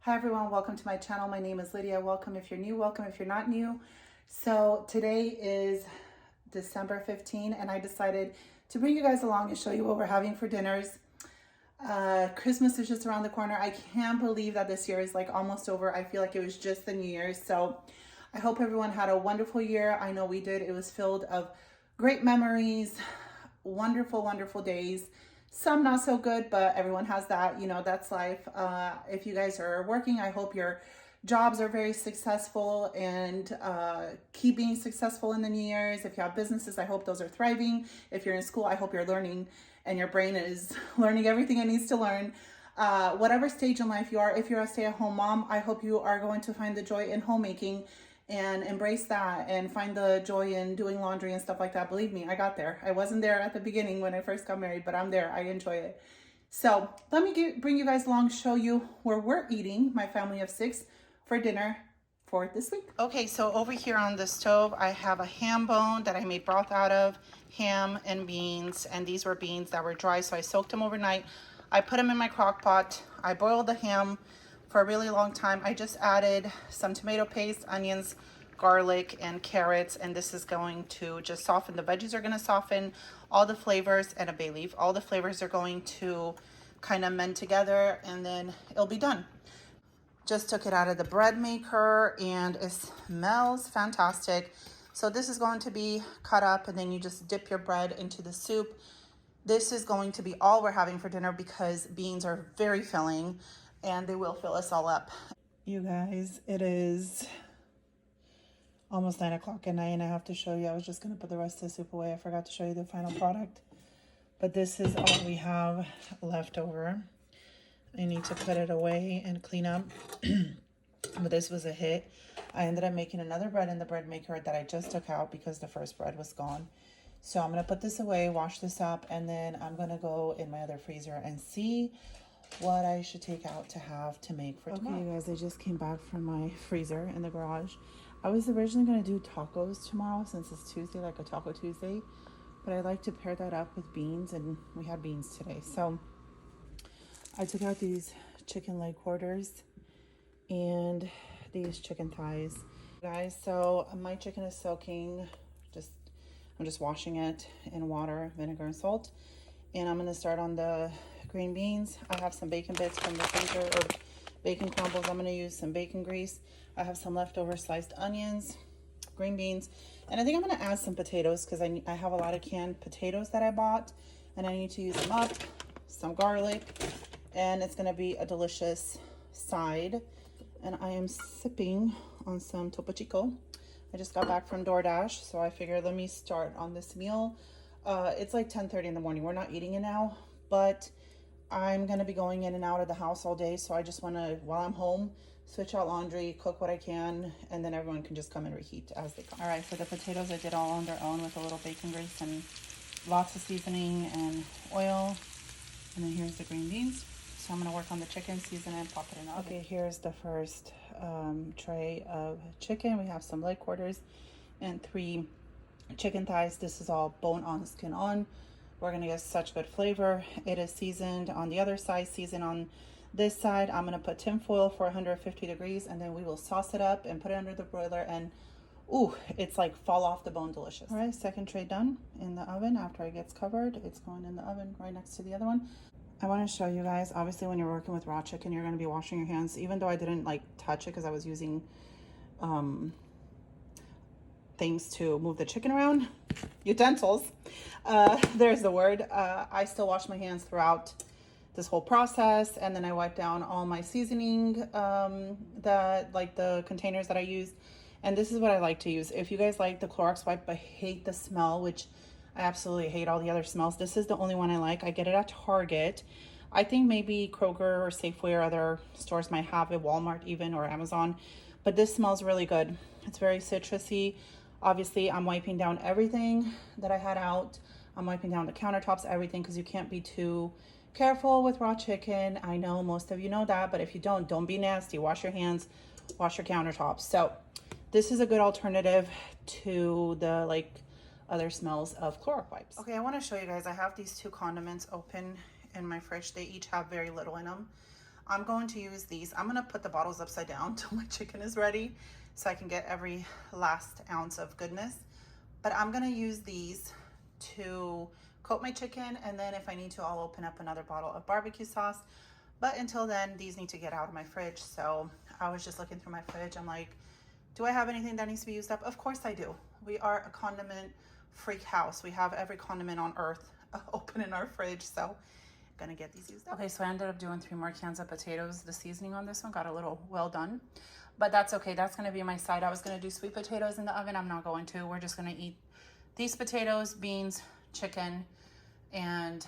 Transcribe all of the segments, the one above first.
Hi everyone, welcome to my channel. My name is Lydia. Welcome if you're new, welcome if you're not new. So today is December 15 and I decided to bring you guys along and show you what we're having for dinners. Christmas is just around the corner. I can't believe that this year is like almost over. I feel like it was just the New Year's. So I hope everyone had a wonderful year. I know we did. It was filled of great memories, wonderful, wonderful days. Some not so good, but everyone has that, that's life. If you guys are working, I hope your jobs are very successful and keep being successful in the New Year's. If you have businesses, I hope those are thriving. If you're in school, I hope you're learning and your brain is learning everything it needs to learn. Whatever stage in life you are, if you're a stay-at-home mom, I hope you are going to find the joy in homemaking and embrace that and find the joy in doing laundry and stuff like that. Believe me, I got there. I wasn't there at the beginning when I first got married, but I'm there. I enjoy it. So let me bring you guys along, show you where we're eating, my family of 6, for dinner for this week. Okay, so over here on the stove, I have a ham bone that I made broth out of, ham and beans, and these were beans that were dry, so I soaked them overnight. I put them in my crock pot. I boiled the ham for a really long time. I just added some tomato paste, onions, garlic, and carrots, and this is going to just soften. The veggies are going to soften all the flavors, and a bay leaf. All the flavors are going to kind of mend together, and then it'll be done. Just took it out of the bread maker, and it smells fantastic. So this is going to be cut up, and then you just dip your bread into the soup. This is going to be all we're having for dinner because beans are very filling and they will fill us all up. You guys, it is almost 9 o'clock at night and I have to show you. I was just going to put the rest of the soup away. I forgot to show you the final product. But this is all we have left over. I need to put it away and clean up. But this was a hit. I ended up making another bread in the bread maker that I just took out because the first bread was gone. So I'm going to put this away, wash this up, and then I'm going to go in my other freezer and see what I should take out to have to make for tomorrow. Okay, you guys, I just came back from my freezer in the garage. I was originally going to do tacos tomorrow since it's Tuesday, like a Taco Tuesday. But I like to pair that up with beans, and we had beans today. So I took out these chicken leg quarters and these chicken thighs. Guys, so my chicken is soaking. I'm just washing it in water, vinegar, and salt. And I'm going to start on the green beans. I have some bacon bits from the freezer, or bacon crumbles. I'm going to use some bacon grease. I have some leftover sliced onions, green beans, and I think I'm going to add some potatoes because I have a lot of canned potatoes that I bought, and I need to use them up. Some garlic, and it's going to be a delicious side. And I am sipping on some Topo Chico. I just got back from DoorDash, so I figured let me start on this meal. It's like 10:30 in the morning. We're not eating it now, but I'm going to be going in and out of the house all day, so I just want to, while I'm home, switch out laundry, cook what I can, and then everyone can just come and reheat as they come. All right, for the potatoes, I did all on their own with a little bacon grease and lots of seasoning and oil. And then here's the green beans. So I'm going to work on the chicken, season it, and pop it in the oven. Okay, here's the first tray of chicken. We have some leg quarters and 3 chicken thighs. This is all bone on, skin on. We're going to get such good flavor. It is seasoned on the other side, seasoned on this side. I'm going to put tin foil for 150 degrees, and then we will sauce it up and put it under the broiler, and ooh, it's like fall off the bone delicious. All right, second tray done in the oven. After it gets covered, it's going in the oven right next to the other one. I want to show you guys, obviously when you're working with raw chicken, you're going to be washing your hands, even though I didn't like touch it because I was using things to move the chicken around, utensils, there's the word. I still wash my hands throughout this whole process, and then I wipe down all my seasoning, the containers that I used. And this is what I like to use. If you guys like the Clorox wipe, I hate the smell, which I absolutely hate all the other smells. This is the only one I like. I get it at Target. I think maybe Kroger or Safeway or other stores might have it, Walmart even, or Amazon. But this smells really good. It's very citrusy. Obviously, I'm wiping down everything that I had out. I'm wiping down the countertops, everything, because you can't be too careful with raw chicken. I know most of you know that, but if you don't be nasty. Wash your hands, wash your countertops. So this is a good alternative to the other smells of Clorox wipes. Okay, I want to show you guys, I have these 2 condiments open in my fridge. They each have very little in them. I'm going to use these. I'm gonna put the bottles upside down till my chicken is ready so I can get every last ounce of goodness. But I'm gonna use these to coat my chicken, and then if I need to, I'll open up another bottle of barbecue sauce. But until then, these need to get out of my fridge. So I was just looking through my fridge. I'm like, do I have anything that needs to be used up? Of course I do. We are a condiment freak house. We have every condiment on earth open in our fridge. So I'm gonna get these used up. Okay, so I ended up doing 3 more cans of potatoes. The seasoning on this one got a little well done, but that's okay. That's gonna be my side. I was gonna do sweet potatoes in the oven. I'm not going to. We're just gonna eat these potatoes, beans, chicken, and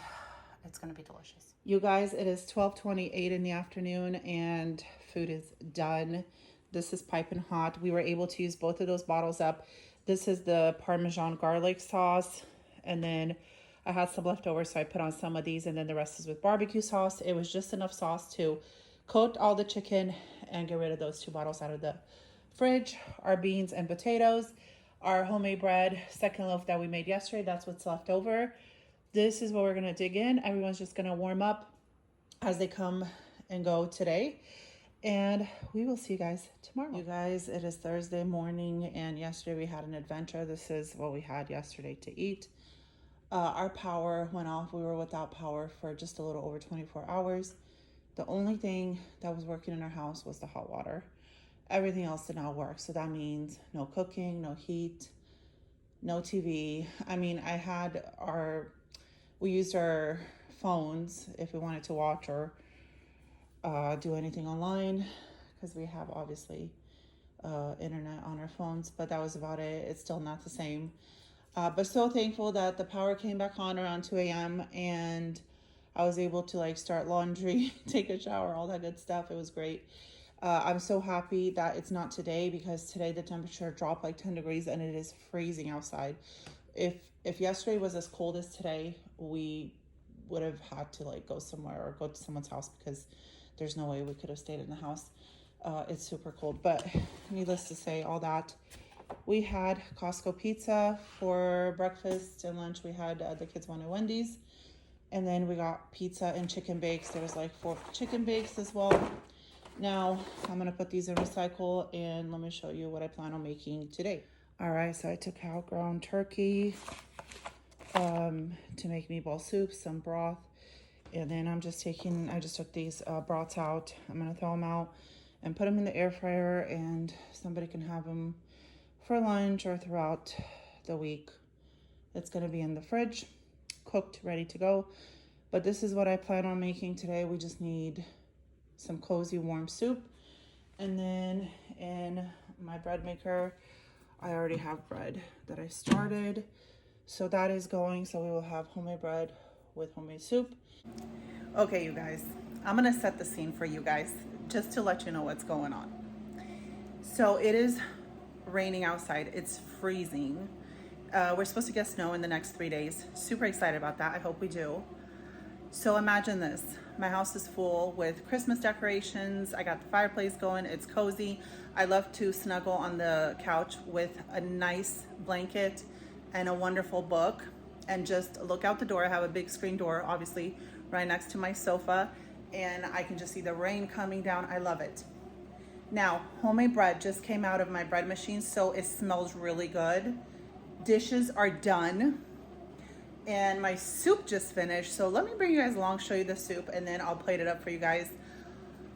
it's gonna be delicious. You guys, it is 12:28 in the afternoon and food is done. This is piping hot. We were able to use both of those bottles up. This is the Parmesan garlic sauce, and then I had some left over, so I put on some of these, and then the rest is with barbecue sauce. It was just enough sauce to coat all the chicken and get rid of those 2 bottles out of the fridge. Our beans and potatoes, our homemade bread, second loaf that we made yesterday, that's what's left over. This is what we're gonna dig in. Everyone's just gonna warm up as they come and go today. And we will see you guys tomorrow. You guys, it is Thursday morning, and yesterday we had an adventure. This is what we had yesterday to eat. Our power went off. We were without power for just a little over 24 hours. The only thing that was working in our house was the hot water. Everything else did not work. So that means no cooking, no heat, no TV. I mean, we used our phones if we wanted to watch or do anything online, because we have obviously internet on our phones, but that was about it. It's still not the same. But so thankful that the power came back on around 2 a.m. and I was able to like start laundry, take a shower, all that good stuff. It was great. I'm so happy that it's not today, because today the temperature dropped like 10 degrees and it is freezing outside. If yesterday was as cold as today, we would have had to like go somewhere or go to someone's house, because there's no way we could have stayed in the house. It's super cold. But needless to say, all that, we had Costco pizza for breakfast and lunch. We had the kids wanted Wendy's, and then we got pizza and chicken bakes. There was like 4 chicken bakes as well. Now I'm gonna put these in recycle, and let me show you what I plan on making today. All right, so I took out ground turkey to make meatball soup, some broth, and then I just took these broths out. I'm gonna throw them out and put them in the air fryer, and somebody can have them for lunch or throughout the week. It's gonna be in the fridge, cooked, ready to go. But this is what I plan on making today. We just need some cozy warm soup, and then in my bread maker, I already have bread that I started, so that is going. So we will have homemade bread with homemade soup. Okay, you guys, I'm gonna set the scene for you guys just to let you know what's going on. So it is raining outside. It's freezing. We're supposed to get snow in the next 3 days. Super excited about that. I hope we do. So imagine this. My house is full with Christmas decorations. I got the fireplace going. It's cozy. I love to snuggle on the couch with a nice blanket and a wonderful book and just look out the door. I have a big screen door, obviously, right next to my sofa, and I can just see the rain coming down. I love it. Now, homemade bread just came out of my bread machine, so it smells really good. Dishes are done. And my soup just finished, so let me bring you guys along, show you the soup, and then I'll plate it up for you guys.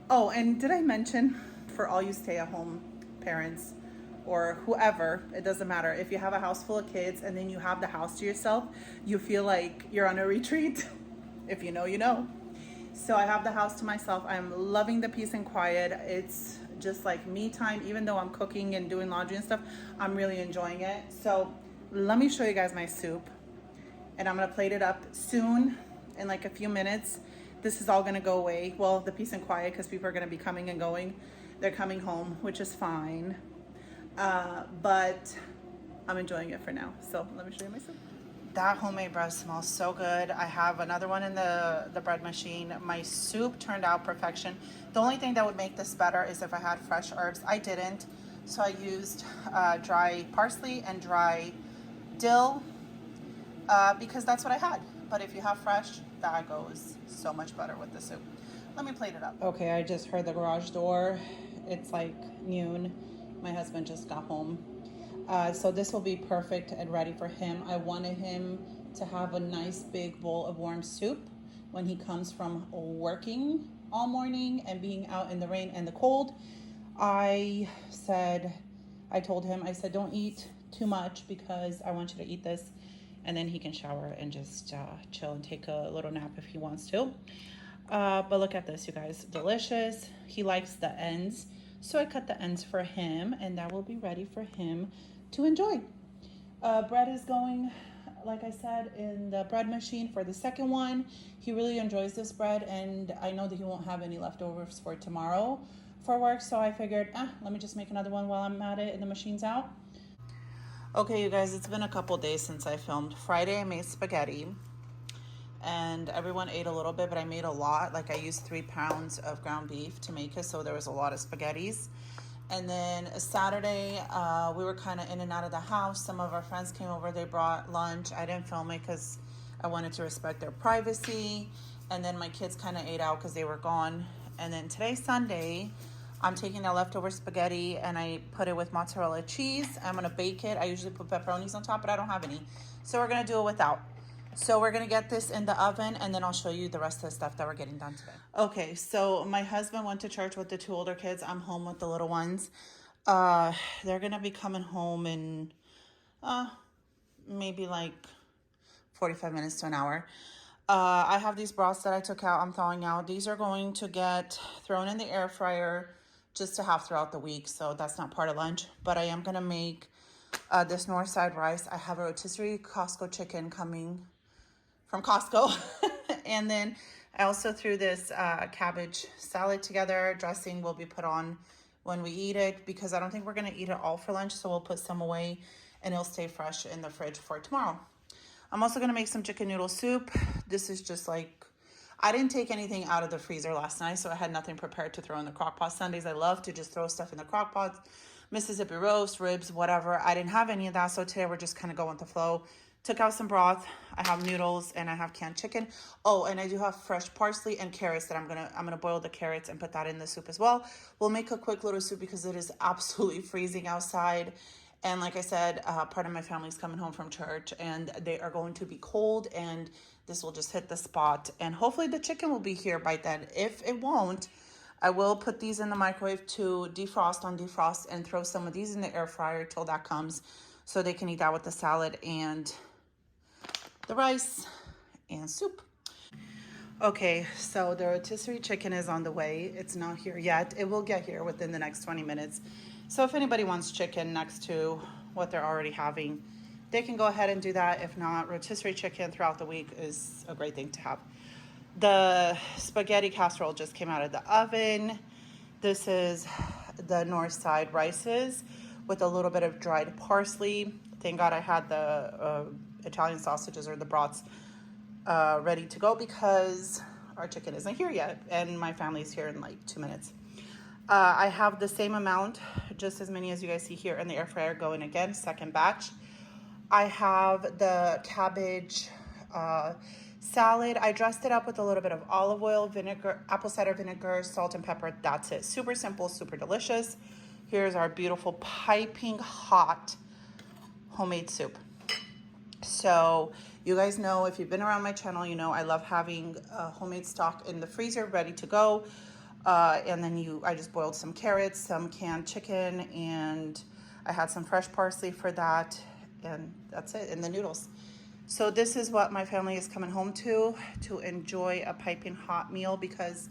Oh, and did I mention, for all you stay-at-home parents or whoever, it doesn't matter, if you have a house full of kids and then you have the house to yourself, you feel like you're on a retreat. If you know, you know. So I have the house to myself. I'm loving the peace and quiet. It's just like me time. Even though I'm cooking and doing laundry and stuff, I'm really enjoying it. So let me show you guys my soup. And I'm gonna plate it up soon, in like a few minutes. This is all gonna go away. Well, the peace and quiet, because people are gonna be coming and going. They're coming home, which is fine. But I'm enjoying it for now. So let me show you my soup. That homemade bread smells so good. I have another one in the bread machine. My soup turned out perfection. The only thing that would make this better is if I had fresh herbs. I didn't, so I used dry parsley and dry dill, because that's what I had. But if you have fresh, that goes so much better with the soup. Let me plate it up. Okay, I just heard the garage door. It's like noon. My husband just got home. So this will be perfect and ready for him. I wanted him to have a nice big bowl of warm soup when he comes from working all morning and being out in the rain and the cold. I told him, I said, don't eat too much because I want you to eat this, and then he can shower and just chill and take a little nap if he wants to. But look at this, you guys, delicious. He likes the ends, so I cut the ends for him, and that will be ready for him to enjoy. Bread is going, like I said, in the bread machine for the second one. He really enjoys this bread, and I know that he won't have any leftovers for tomorrow for work, so I figured, let me just make another one while I'm at it and the machine's out. Okay, you guys, it's been a couple days since I filmed. Friday I made spaghetti, and everyone ate a little bit, but I made a lot. Like, I used 3 pounds of ground beef to make it, so there was a lot of spaghettis. And then Saturday, we were kind of in and out of the house. Some of our friends came over, they brought lunch. I didn't film it because I wanted to respect their privacy. And then my kids kind of ate out because they were gone. And then today, Sunday, I'm taking that leftover spaghetti and I put it with mozzarella cheese. I'm gonna bake it. I usually put pepperonis on top, but I don't have any. So we're gonna do it without. So we're gonna get this in the oven, and then I'll show you the rest of the stuff that we're getting done today. Okay, so my husband went to church with the 2 older kids. I'm home with the little ones. They're gonna be coming home in maybe like 45 minutes to an hour. I have these broths that I took out, I'm thawing out. These are going to get thrown in the air fryer just to have throughout the week, so that's not part of lunch. But I am gonna make this north side rice. I have a rotisserie Costco chicken coming from Costco. And then I also threw this cabbage salad together. Dressing will be put on when we eat it because I don't think we're gonna eat it all for lunch, so we'll put some away and it'll stay fresh in the fridge for tomorrow. I'm also gonna make some chicken noodle soup. This is just like, I didn't take anything out of the freezer last night, so I had nothing prepared to throw in the crock pot. Sundays I love to just throw stuff in the crock pot. Mississippi roast, ribs, whatever. I didn't have any of that, so today we're just kind of going with the flow. Took out some broth. I have noodles and I have canned chicken. Oh, and I do have fresh parsley and carrots that I'm gonna boil the carrots and put that in the soup as well. We'll make a quick little soup because it is absolutely freezing outside. And like I said, part of my family's coming home from church and they are going to be cold, and this will just hit the spot. And hopefully the chicken will be here by then. If it won't, I will put these in the microwave to defrost and throw some of these in the air fryer till that comes, so they can eat that with the salad and the rice and soup. Okay, so the rotisserie chicken is on the way. It's not here yet. It will get here within the next 20 minutes. So if anybody wants chicken next to what they're already having, they can go ahead and do that. If not, rotisserie chicken throughout the week is a great thing to have. The spaghetti casserole just came out of the oven. This is the north side rices with a little bit of dried parsley. Thank God I had the Italian sausages or the brats ready to go because our chicken isn't here yet and my family's here in like 2 minutes. I have the same amount, just as many as you guys see here in the air fryer going again, second batch. I have the cabbage salad. I dressed it up with a little bit of olive oil, vinegar, apple cider vinegar, salt and pepper. That's it. Super simple, super delicious. Here's our beautiful piping hot homemade soup. So you guys know, if you've been around my channel, you know I love having homemade stock in the freezer ready to go. And then I just boiled some carrots, some canned chicken, and I had some fresh parsley for that, and that's it, and the noodles. So this is what my family is coming home to enjoy a piping hot meal because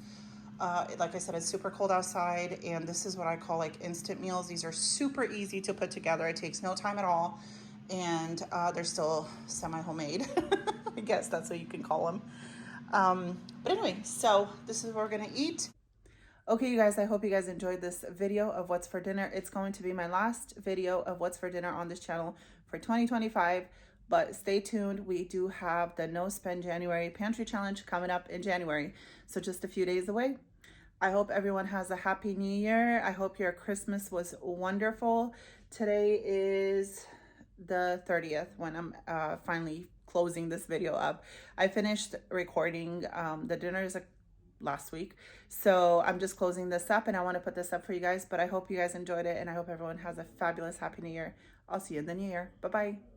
like I said, it's super cold outside, and this is what I call like instant meals. These are super easy to put together. It takes no time at all, and they're still semi-homemade. I guess that's what you can call them. But anyway, so this is what we're gonna eat. Okay, you guys, I hope you guys enjoyed this video of what's for dinner. It's going to be my last video of what's for dinner on this channel for 2025, but stay tuned. We do have the No Spend January Pantry Challenge coming up in January, so just a few days away. I hope everyone has a happy new year. I hope your Christmas was wonderful. Today is the 30th when I'm finally closing this video up. I finished recording. The dinner is last week. So I'm just closing this up, and I want to put this up for you guys, but I hope you guys enjoyed it, and I hope everyone has a fabulous Happy New Year. I'll see you in the new year. Bye-bye.